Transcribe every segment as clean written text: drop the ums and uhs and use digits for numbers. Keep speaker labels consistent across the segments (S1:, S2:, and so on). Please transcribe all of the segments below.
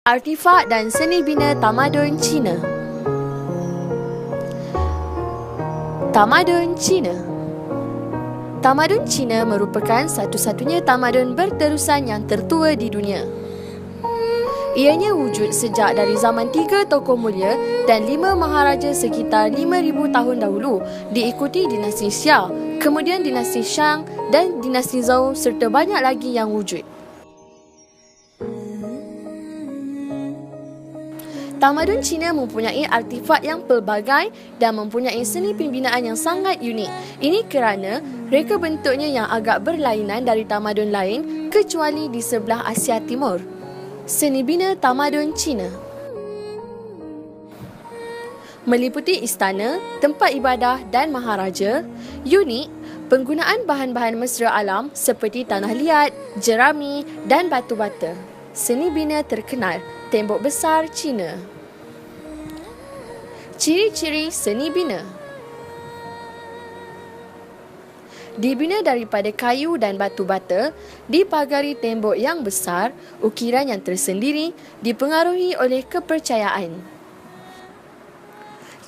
S1: Artifak dan seni bina tamadun Cina. Tamadun Cina. Tamadun Cina merupakan satu-satunya tamadun berterusan yang tertua di dunia. Ianya wujud sejak dari zaman 3 tokoh mulia dan 5 maharaja sekitar 5,000 tahun dahulu, diikuti dinasti Xia, kemudian dinasti Shang dan dinasti Zhou serta banyak lagi yang wujud. Tamadun Cina mempunyai artifak yang pelbagai dan mempunyai seni pembinaan yang sangat unik. Ini kerana reka bentuknya yang agak berlainan dari tamadun lain kecuali di sebelah Asia Timur. Seni bina tamadun Cina meliputi istana, tempat ibadah dan maharaja. Unik, penggunaan bahan-bahan mesra alam seperti tanah liat, jerami dan batu bata. Seni bina terkenal, tembok besar Cina. Ciri-ciri seni bina: dibina daripada kayu dan batu bata, dipagari tembok yang besar, ukiran yang tersendiri, dipengaruhi oleh kepercayaan.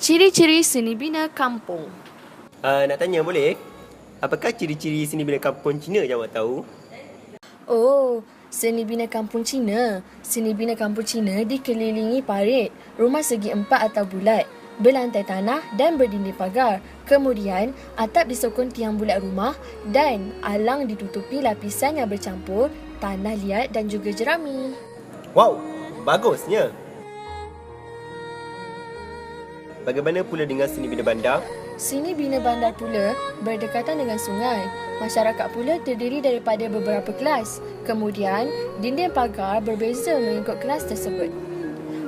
S1: Ciri-ciri seni bina kampung.
S2: Nak tanya boleh? Apakah ciri-ciri seni bina kampung Cina yang awak tahu?
S1: Oh, seni bina kampung Cina. Seni bina kampung Cina dikelilingi parit, rumah segi empat atau bulat, berlantai tanah dan berdinding pagar. Kemudian, atap disokong tiang bulat rumah dan alang ditutupi lapisan yang bercampur, tanah liat dan juga jerami.
S2: Wow, bagusnya! Bagaimana pula dengan seni bina bandar?
S1: Seni bina bandar pula berdekatan dengan sungai. Masyarakat pula terdiri daripada beberapa kelas. Kemudian, dinding pagar berbeza mengikut kelas tersebut.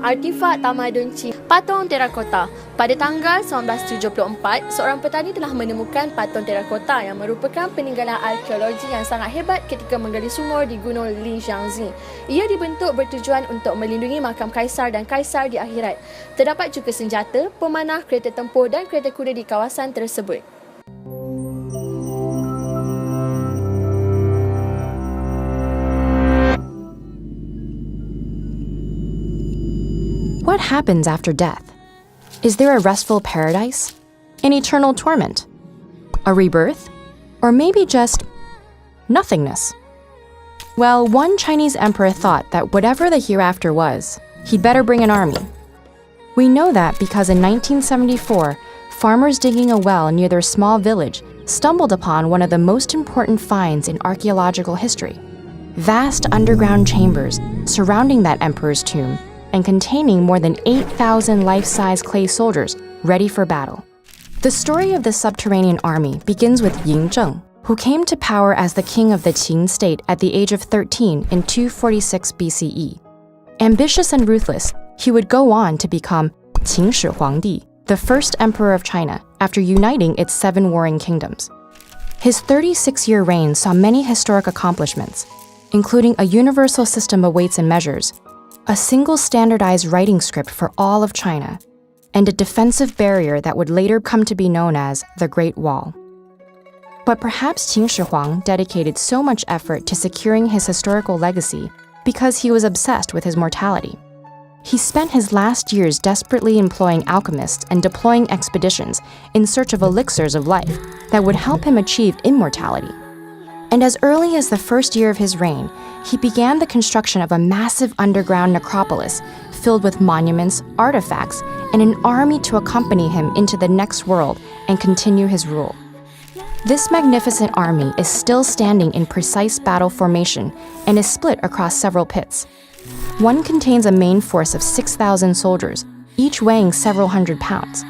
S1: Artifak tamadun Cina. Patung terakota. Pada tanggal 1974, seorang petani telah menemukan patung terakota yang merupakan peninggalan arkeologi yang sangat hebat ketika menggali sumur di Gunung Lijiangzi. Ia dibentuk bertujuan untuk melindungi makam kaisar dan kaisar di akhirat. Terdapat juga senjata, pemanah, kereta tempur dan kereta kuda di kawasan tersebut.
S3: What happens after death? Is there a restful paradise? An eternal torment? A rebirth? Or maybe just nothingness? Well, one Chinese emperor thought that whatever the hereafter was, he'd better bring an army. We know that because in 1974, farmers digging a well near their small village stumbled upon one of the most important finds in archaeological history: vast underground chambers surrounding that emperor's tomb and containing more than 8,000 life-size clay soldiers ready for battle. The story of the subterranean army begins with Ying Zheng, who came to power as the king of the Qin state at the age of 13 in 246 BCE. Ambitious and ruthless, he would go on to become Qin Shi Huangdi, the first emperor of China, after uniting its 7 warring kingdoms. His 36-year reign saw many historic accomplishments, including a universal system of weights and measures, a single standardized writing script for all of China, and a defensive barrier that would later come to be known as the Great Wall. But perhaps Qin Shi Huang dedicated so much effort to securing his historical legacy because he was obsessed with his mortality. He spent his last years desperately employing alchemists and deploying expeditions in search of elixirs of life that would help him achieve immortality. And as early as the first year of his reign, he began the construction of a massive underground necropolis filled with monuments, artifacts, and an army to accompany him into the next world and continue his rule. This magnificent army is still standing in precise battle formation and is split across several pits. One contains a main force of 6,000 soldiers, each weighing several hundred pounds.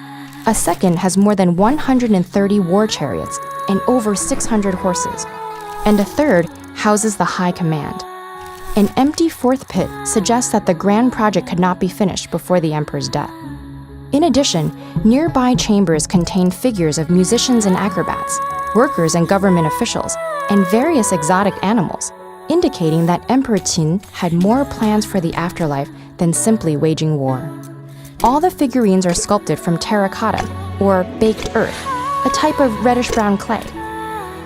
S3: A second has more than 130 war chariots and over 600 horses. And a third houses the high command. An empty fourth pit suggests that the grand project could not be finished before the emperor's death. In addition, nearby chambers contain figures of musicians and acrobats, workers and government officials, and various exotic animals, indicating that Emperor Qin had more plans for the afterlife than simply waging war. All the figurines are sculpted from terracotta, or baked earth, a type of reddish-brown clay.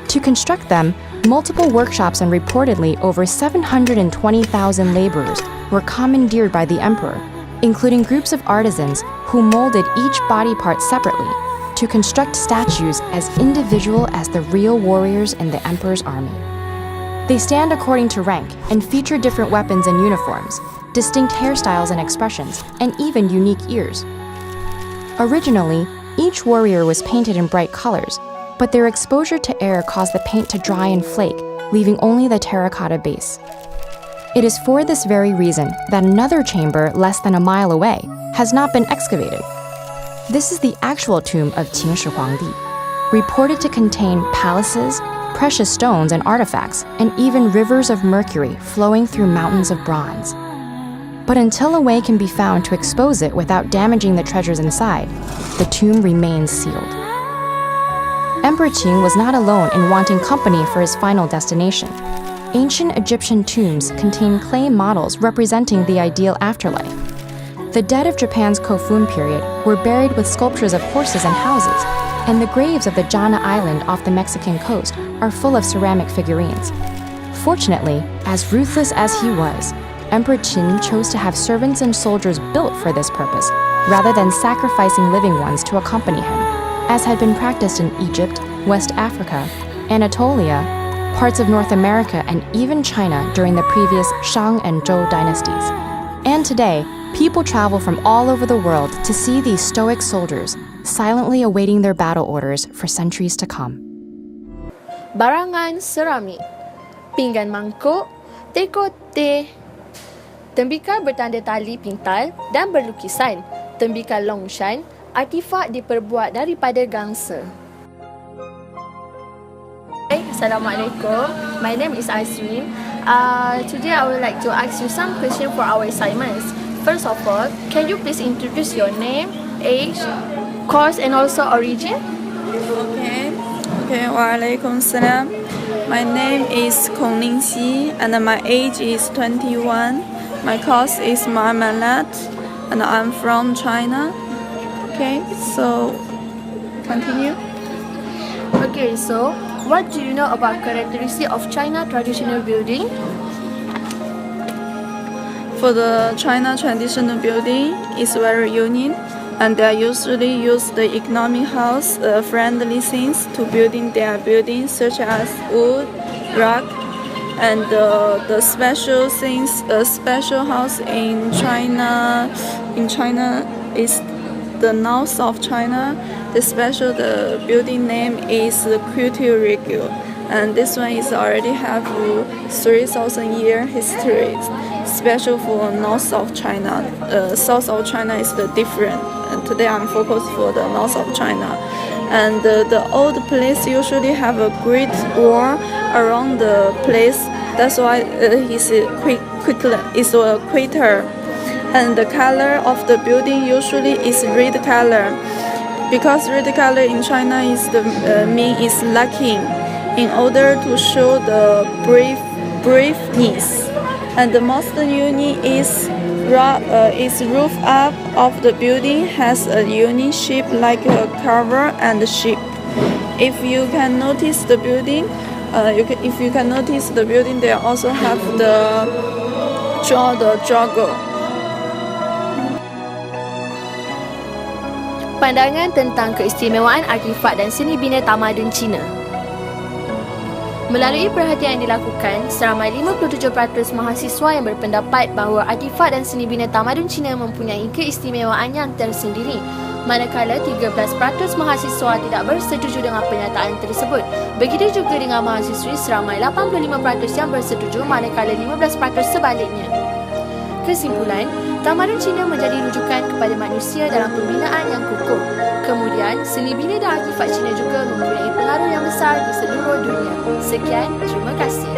S3: To construct them, Multiple workshops and reportedly over 720,000 laborers were commandeered by the emperor, including groups of artisans who molded each body part separately to construct statues as individual as the real warriors in the emperor's army. They stand according to rank and feature different weapons and uniforms, distinct hairstyles and expressions, and even unique ears. Originally, each warrior was painted in bright colors, but their exposure to air caused the paint to dry and flake, leaving only the terracotta base. It is for this very reason that another chamber less than a mile away has not been excavated. This is the actual tomb of Qin Shi Huangdi, reported to contain palaces, precious stones and artifacts, and even rivers of mercury flowing through mountains of bronze. But until a way can be found to expose it without damaging the treasures inside, the tomb remains sealed. Emperor Qin was not alone in wanting company for his final destination. Ancient Egyptian tombs contain clay models representing the ideal afterlife. The dead of Japan's Kofun period were buried with sculptures of horses and houses, and the graves of the Jana Island off the Mexican coast are full of ceramic figurines. Fortunately, as ruthless as he was, Emperor Qin chose to have servants and soldiers built for this purpose, rather than sacrificing living ones to accompany him, as had been practiced in Egypt, West Africa, Anatolia, parts of North America, and even China during the previous Shang and Zhou dynasties. And today, people travel from all over the world to see these stoic soldiers, silently awaiting their battle orders for centuries to come.
S1: Barangan seramik, pinggan mangkuk, teko teh, tembikar bertanda tali pintal dan berlukisan, tembikar longshan, artifak diperbuat daripada gangsa. Hey, Assalamualaikum. My name is Azrin. Today I would like to ask you some questions for our assignments. First of all, can you please introduce your name, age, course, and also origin?
S4: Okay. Waalaikum salam. My name is Kong Ningxi and my age is 21. My course is Muamalat and I'm from China. Okay, so continue.
S1: Okay, so what do you know about characteristics of China traditional building?
S4: For the China traditional building, it's very unique, and they usually use the economic house friendly things to building their buildings, such as wood, rock, and the special things. A special house in China is the north of China. The building name is Culture Regio, and this one is already have 3,000 year history. Special for north of China. South of China is the different. And today I'm focused for the north of China. And the old place usually have a great wall around the place. That's why it's a crater. And the color of the building usually is red color, because red color in China is is lucky, in order to show the braveness. And the most unique is roof up of the building has a unique shape like a cover and a ship. If you can notice the building, they also have the jogger.
S1: Pandangan tentang keistimewaan artifak dan seni bina tamadun Cina. Melalui perhatian yang dilakukan, seramai 57% mahasiswa yang berpendapat bahawa artifak dan seni bina tamadun Cina mempunyai keistimewaan yang tersendiri, manakala 13% mahasiswa tidak bersetuju dengan pernyataan tersebut. Begitu juga dengan mahasiswi, seramai 85% yang bersetuju, manakala 15% sebaliknya. Kesimpulan, tamadun Cina menjadi rujukan kepada manusia dalam pembinaan yang kukuh. Kemudian, seni bina dan artifak Cina juga mempunyai pengaruh yang besar di seluruh dunia. Sekian, terima kasih.